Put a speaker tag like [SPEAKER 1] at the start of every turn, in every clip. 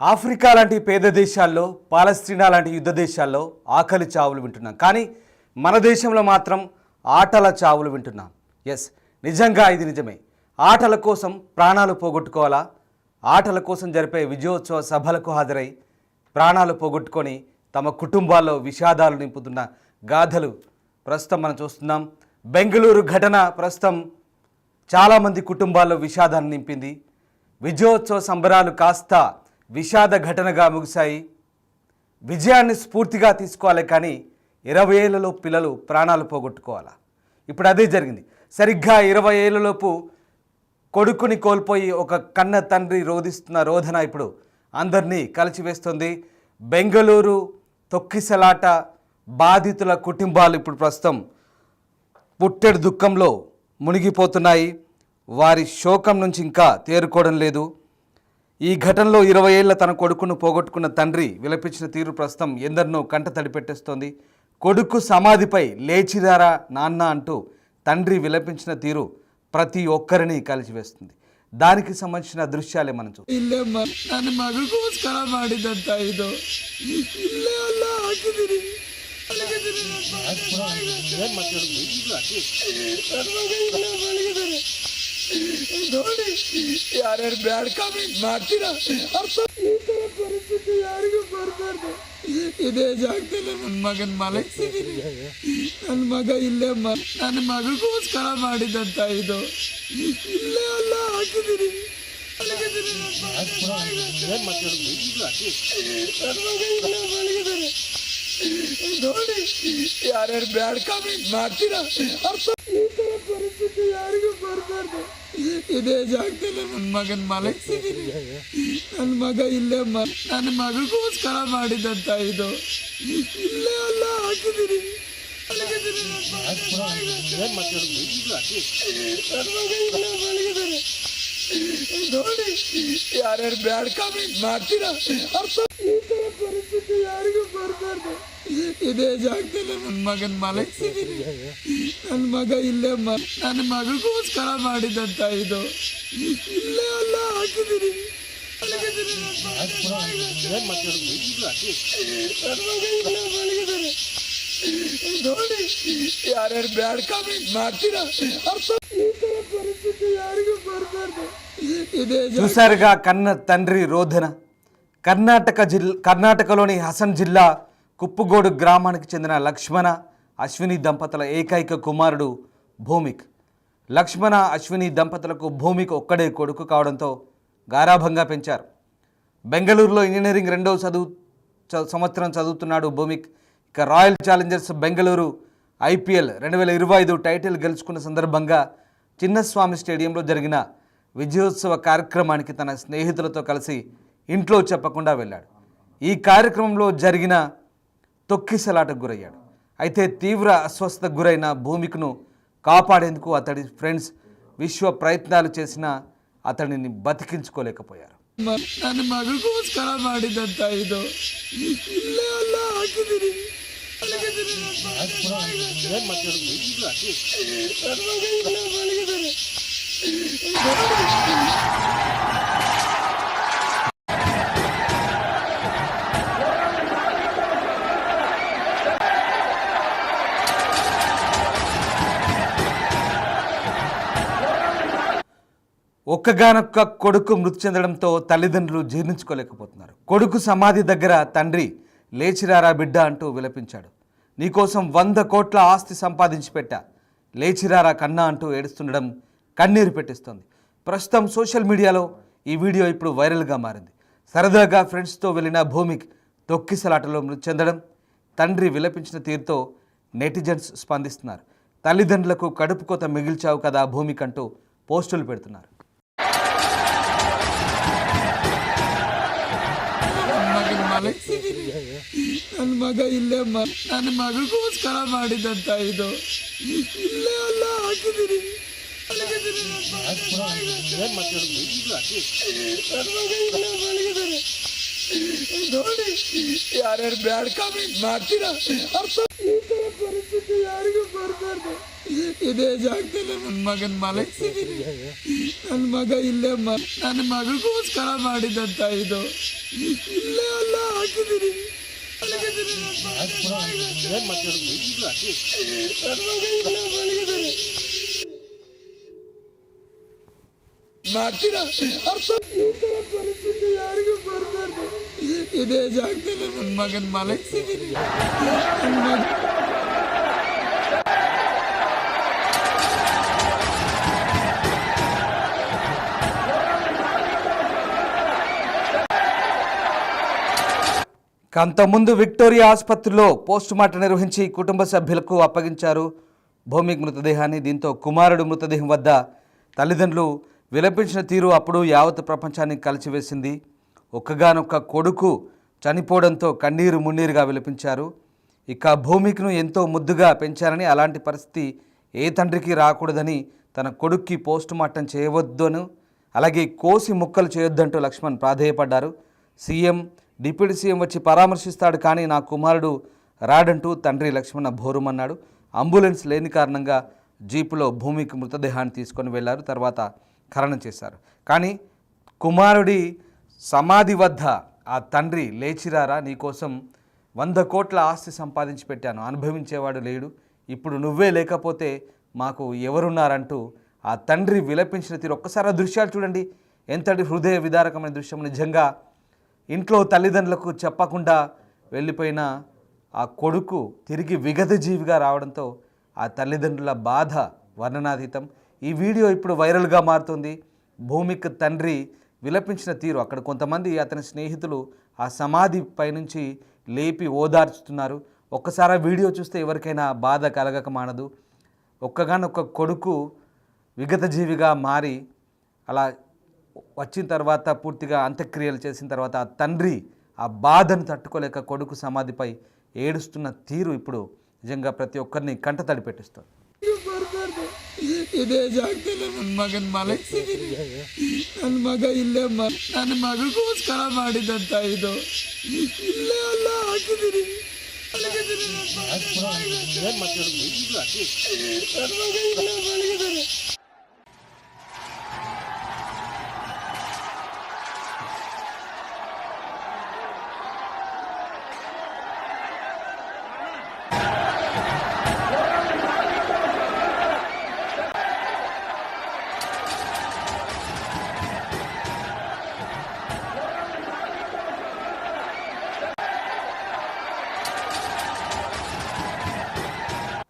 [SPEAKER 1] Africa లాంటి పేద దేశాల్లో, పాలస్తీనా లాంటి యుద్ధ దేశాల్లో ఆకలి చావులు వింటున్నాం. కానీ మన దేశంలో మాత్రం ఆటల చావులు వింటున్నాం. ఎస్, నిజంగా ఇది నిజమే. ఆటల కోసం ప్రాణాలు పోగొట్టుకోవాలా? ఆటల కోసం జరిపే విజయోత్సవ సభలకు హాజరై ప్రాణాలు పోగొట్టుకొని తమ కుటుంబాల్లో విషాదాలు నింపుతున్న గాథలు ప్రస్తుతం మనం చూస్తున్నాం. బెంగళూరు ఘటన ప్రస్తుతం చాలామంది కుటుంబాల్లో విషాదాన్ని నింపింది. విజయోత్సవ సంబరాలు కాస్త విషాద ఘటనగా ముగిశాయి. విజయాన్ని స్ఫూర్తిగా తీసుకోవాలి, కానీ 20 ఏళ్లలో పిల్లలు ప్రాణాలు పోగొట్టుకోవాలా? ఇప్పుడు అదే జరిగింది. సరిగ్గా 20 ఏళ్లలోపు కొడుకుని కోల్పోయి ఒక కన్న తండ్రి రోధిస్తున్న రోదన ఇప్పుడు అందరినీ కలిచివేస్తుంది. బెంగళూరు తొక్కిసలాట బాధితుల కుటుంబాలు ఇప్పుడు ప్రస్తుతం పుట్టెడు దుఃఖంలో మునిగిపోతున్నాయి. వారి శోకం నుంచి ఇంకా తేరుకోవడం లేదు. ఈ ఘటనలో 20 ఏళ్ల తన కొడుకును పోగొట్టుకున్న తండ్రి విలపించిన తీరు ప్రస్తుతం ఎందరినో కంట తడిపెట్టేస్తోంది. కొడుకు సమాధిపై లేచిరారా నాన్న అంటూ తండ్రి విలపించిన తీరు ప్రతి ఒక్కరిని కలిసివేస్తుంది. దానికి సంబంధించిన దృశ్యాలే మనం
[SPEAKER 2] ಯಾರ್ಯಾರು ಬ್ಯಾಡ ಕಾಮೆಂಟ್ ಮಾಡ್ತೀರಾ? ಈ ತರ ಪರಿಸ್ಥಿತಿ ಯಾರಿಗೂ ಬರಬಾರ್ದು. ಇದೇ ಜಾಗದಲ್ಲಿ ನನ್ನ ಮಗನ ಮಲಗಿಸಿದೀನಿ. ನನ್ನ ಮಗ ಇಲ್ಲೇ ನನ್ನ ಮಗಳಿಗೋಸ್ಕರ ಮಾಡಿದಂತ ಇದು ಇಲ್ಲೇ ಅಲ್ಲ ಹಾಕಿದೀನಿ. ನನ್ನ ಮಗ ಇಲ್ಲೇ ಮಲಗಿದ್ದಾರೆ ನೋಡಿ. ಯಾರ್ಯಾರು ಬ್ಯಾಡ ಕಾಮೆಂಟ್ ಮಾಡ್ತೀರಾ? ಈ ತರ ಪರಿಸ್ಥಿತಿ ಯಾರಿಗೂ ಬರಬಾರ್ದು. ಇದೇ ಜಾಗದಲ್ಲಿ ನನ್ನ ಮಗನ ಮಲಗಿಸಿದೀನಿ. ನನ್ನ ಮಗ ಇಲ್ಲೇ ನನ್ನ ಮಗಳಿಗೋಸ್ಕರ ಮಾಡಿದಂತ ಇದು ಇಲ್ಲೇ ಅಲ್ಲ ಹಾಕಿದೀನಿ. ನನ್ನ ಮಗ ಇಲ್ಲೇ ಮಲಗಿದ್ದಾರೆ ನೋಡಿ. ಯಾರ್ಯಾರು ಬ್ಯಾಡ ಕಾಮೆಂಟ್ ಮಾಡ್ತೀರಾ? ಈ ತರ ಪರಿಸ್ಥಿತಿ ಯಾರಿಗೂ ಬರಬಾರ್ದು. ಇದೇ ಜಾಗದಲ್ಲಿ ನನ್ನ ಮಗನ ಮಲಗಿಸಿದೀನಿ. ನನ್ನ ಮಗ ಇಲ್ಲೇ ನನ್ನ ಮಗಳಿಗೋಸ್ಕರ ಮಾಡಿದಂತ ಇದು ಇಲ್ಲೇ ಅಲ್ಲ ಹಾಕಿದೀನಿ. ನನ್ನ ಮಗ ಇಲ್ಲೇ ಮಲಗಿದ್ದಾರೆ ನೋಡಿ. ಯಾರ್ಯಾರು ಬ್ಯಾಡ ಕಾಮೆಂಟ್ ಮಾಡ್ತೀರಾ? ಈ ತರ ಪರಿಸ್ಥಿತಿ ಯಾರಿಗೂ ಬರಬಾರ್ದು. ಇದೇ
[SPEAKER 1] చూసారుగా కన్న తండ్రి రోదన. కర్ణాటకలోని హసన్ జిల్లా కుప్పుగోడు గ్రామానికి చెందిన లక్ష్మణ అశ్విని దంపతుల ఏకైక కుమారుడు భూమిక్. లక్ష్మణ అశ్విని దంపతులకు భూమిక్ ఒక్కడే కొడుకు కావడంతో గారాభంగా పెంచారు. బెంగళూరులో ఇంజనీరింగ్ 2వ సంవత్సరం చదువుతున్నాడు భూమిక్. ఇక royal Challengers Bengaluru IPL 2025 title గెలుచుకున్న సందర్భంగా చిన్నస్వామి స్టేడియంలో జరిగిన విజయోత్సవ కార్యక్రమానికి తన స్నేహితులతో కలిసి ఇంట్లో చెప్పకుండా వెళ్ళాడు. ఈ కార్యక్రమంలో జరిగిన తొక్కిసలాటకు గురయ్యాడు. అయితే తీవ్ర అస్వస్థతకు గురైన భూమికను కాపాడేందుకు అతడి ఫ్రెండ్స్ విశ్వ ప్రయత్నాలు చేసినా అతడిని బతికించుకోలేకపోయారు.
[SPEAKER 2] ನನ್ನ ಮಗಳಿಗೋಸ್ಕರ ಮಾಡಿದಂತ ಇದು ಇಲ್ಲೇ ಅಲ್ಲ ಹಾಕಿದೀನಿ. ನನ್ನ ಮಗ ಇಲ್ಲೇ ಮಲಗಿದ್ದಾರೆ
[SPEAKER 1] ఒక్కగానొక్క కొడుకు మృతి చెందడంతో తల్లిదండ్రులు జీర్ణించుకోలేకపోతున్నారు. కొడుకు సమాధి దగ్గర తండ్రి లేచిరారా బిడ్డ అంటూ విలపించాడు. నీకోసం 100 కోట్ల ఆస్తి సంపాదించి పెట్టా, లేచిరారా కన్నా అంటూ ఏడుస్తుండడం కన్నీరు పెట్టిస్తోంది. ప్రస్తుతం సోషల్ మీడియాలో ఈ వీడియో ఇప్పుడు వైరల్గా మారింది. సరదాగా ఫ్రెండ్స్తో వెళ్ళిన భూమిక్ తొక్కిసలాటలో మృతి చెందడం, తండ్రి విలపించిన తీరుతో నెటిజన్స్ స్పందిస్తున్నారు. తల్లిదండ్రులకు కడుపు కోత మిగిల్చావు కదా భూమిక్ అంటూ పోస్టులు పెడుతున్నారు.
[SPEAKER 2] ನನ್ನ ಮಗ ಇಲ್ಲೇ ನನ್ನ ಮಗಳಿಗೋಸ್ಕರ ಮಾಡಿದಂತ ಇದು ಇಲ್ಲೇ ಅಲ್ಲ ಹಾಕಿದೀನಿ. ನನ್ನ ಮಗ ಇಲ್ಲೇ ಮಲಗಿದ್ದಾರೆ ನೋಡಿ. ಯಾರ್ಯಾರು ಬ್ಯಾಡ ಕಾಮೆಂಟ್ ಮಾಡ್ತೀರಾ? ಈ ತರ ಪರಿಸ್ಥಿತಿ ಯಾರಿಗೂ ಬರಬಾರ್ದು. ಇದೇ ಜಾಗದಲ್ಲಿ ನನ್ನ ಮಗನ ಮಲಗಿಸಿದ್ದೀನಿ. ನನ್ನ ಮಗ ಇಲ್ಲೇ ನನ್ನ ಮಗಳಿಗೋಸ್ಕರ ಮಾಡಿದಂತ ಇದು ಇಲ್ಲೇ ಅಲ್ಲ ಹಾಕಿದ್ದೀನಿ. ನನ್ನ ಮಗ ಇಲ್ಲೇ ಮಲಗಿದ್ದಾರೆ. ಮಾಡ್ತೀರಾ ಅರ್ಥ? ಈ ಥರ ಪರಿಸ್ಥಿತಿ ಯಾರಿಗೂ ಬರಬಾರ್ದು. ಇದೇ ಜಾಗದಲ್ಲಿ ನನ್ನ ಮಗನ ಮಲಗಿಸಿದ್ದೀನಿ. ನನ್ನ ಮಗ
[SPEAKER 1] అంతకుముందు విక్టోరియా ఆసుపత్రిలో పోస్టుమార్టం నిర్వహించి కుటుంబ సభ్యులకు అప్పగించారు భౌమిక్ మృతదేహాన్ని. దీంతో కుమారుడు మృతదేహం వద్ద తల్లిదండ్రులు విలపించిన తీరు అప్పుడు యావత్ ప్రపంచాన్ని కలిచివేసింది. ఒక్కగానొక్క కొడుకు చనిపోవడంతో కన్నీరు మున్నీరుగా విలపించారు. ఇక భౌమిక్ను ఎంతో ముద్దుగా పెంచారని, అలాంటి పరిస్థితి ఏ తండ్రికి రాకూడదని తన కొడుక్కి పోస్టుమార్టం చేయవద్దను, అలాగే కోసి ముక్కలు చేయొద్దంటూ లక్ష్మణ్ ప్రాధేయపడ్డారు. సీఎం, డిప్యూటీ సీఎం వచ్చి పరామర్శిస్తాడు కానీ నా కుమారుడు రాడంటూ తండ్రి లక్ష్మణ భోరుమన్నాడు. అంబులెన్స్ లేని కారణంగా జీపులో భూమికి మృతదేహాన్ని తీసుకొని వెళ్లారు. తర్వాత ఖననం చేశారు. కానీ కుమారుడి సమాధి వద్ద ఆ తండ్రి లేచిరారా, నీకోసం 100 కోట్ల ఆస్తి సంపాదించి పెట్టాను, అనుభవించేవాడు లేడు, ఇప్పుడు నువ్వే లేకపోతే మాకు ఎవరున్నారంటూ ఆ తండ్రి విలపించిన తీరు. ఒక్కసారి ఆ దృశ్యాలు చూడండి, ఎంతటి హృదయ విదారకమైన దృశ్యం. నిజంగా ఇంట్లో తల్లిదండ్రులకు చెప్పకుండా వెళ్ళిపోయిన ఆ కొడుకు తిరిగి విగత జీవిగా రావడంతో ఆ తల్లిదండ్రుల బాధ వర్ణనాతీతం. ఈ వీడియో ఇప్పుడు వైరల్గా మారుతుంది. భూమిక్ తండ్రి విలపించిన తీరు. అక్కడ కొంతమంది అతని స్నేహితులు ఆ సమాధి పైనుంచి లేపి ఓదార్చుతున్నారు. ఒక్కసారి ఆ వీడియో చూస్తే ఎవరికైనా బాధ కలగక మానదు. ఒక్కగానొక్క కొడుకు విగత జీవిగా మారి అలా వచ్చిన తర్వాత పూర్తిగా అంత్యక్రియలు చేసిన తర్వాత ఆ తండ్రి ఆ బాధను తట్టుకోలేక కొడుకు సమాధిపై ఏడుస్తున్న తీరు ఇప్పుడు నిజంగా ప్రతి ఒక్కరిని కంటతడి పెట్టిస్తుంది.
[SPEAKER 2] ಇದೇ ಜಾಗದಲ್ಲಿ ನನ್ನ ಮಗನ ಮಲಗಿಸಿದ್ದೀನಿ. ನನ್ನ ಮಗ ಇಲ್ಲೇ ನನ್ನ ಮಗಳಿಗೋಸ್ಕರ ಮಾಡಿದಂತ ಇದು ಇಲ್ಲೇ ಅಲ್ಲ ಹಾಕಿದ್ದೀನಿ. ನನ್ನ ಮಗ ಇಲ್ಲೇ ಮಲಗಿದ್ದಾರೆ.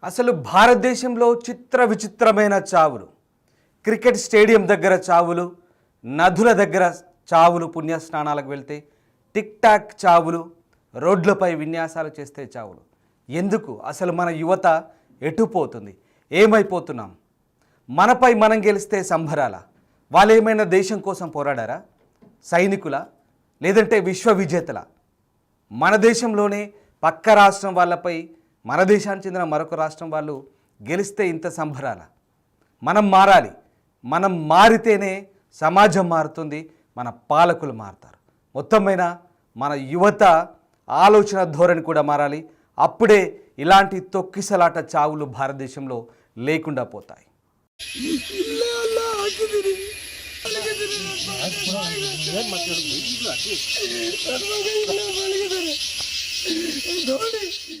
[SPEAKER 1] అసలు భారతదేశంలో చిత్ర విచిత్రమైన చావులు, క్రికెట్ స్టేడియం దగ్గర చావులు, నదుల దగ్గర చావులు, పుణ్యస్నానాలకు వెళ్తే టిక్ టాక్ చావులు, రోడ్లపై విన్యాసాలు చేస్తే చావులు. ఎందుకు? అసలు మన యువత ఎటుపోతుంది? ఏమైపోతున్నాం? మనపై మనం గెలిస్తే సంబరాల? వాళ్ళు ఏమైనా దేశం కోసం పోరాడారా? సైనికుల, లేదంటే విశ్వ విజేతల? మన దేశంలోనే పక్క రాష్ట్రం వాళ్ళపై మన దేశానికి చెందిన మరొక రాష్ట్రం వాళ్ళు గెలిస్తే ఇంత సంబరాల? మనం మారాలి. మనం మారితేనే సమాజం మారుతుంది, మన పాలకులు మారుతారు. మొత్తమైన మన యువత ఆలోచన ధోరణి కూడా మారాలి. అప్పుడే ఇలాంటి తొక్కిసలాట చావులు భారతదేశంలో లేకుండా పోతాయి.
[SPEAKER 2] ಇಲ್ಲೇ ಅಲ್ಲ ಹಾಕಿದ್ದೀನಿ. ನನ್ನ ಮಗ ಇಲ್ಲೇ ಮಲಗಿದ್ದಾರೆ. ನೋಡಿ.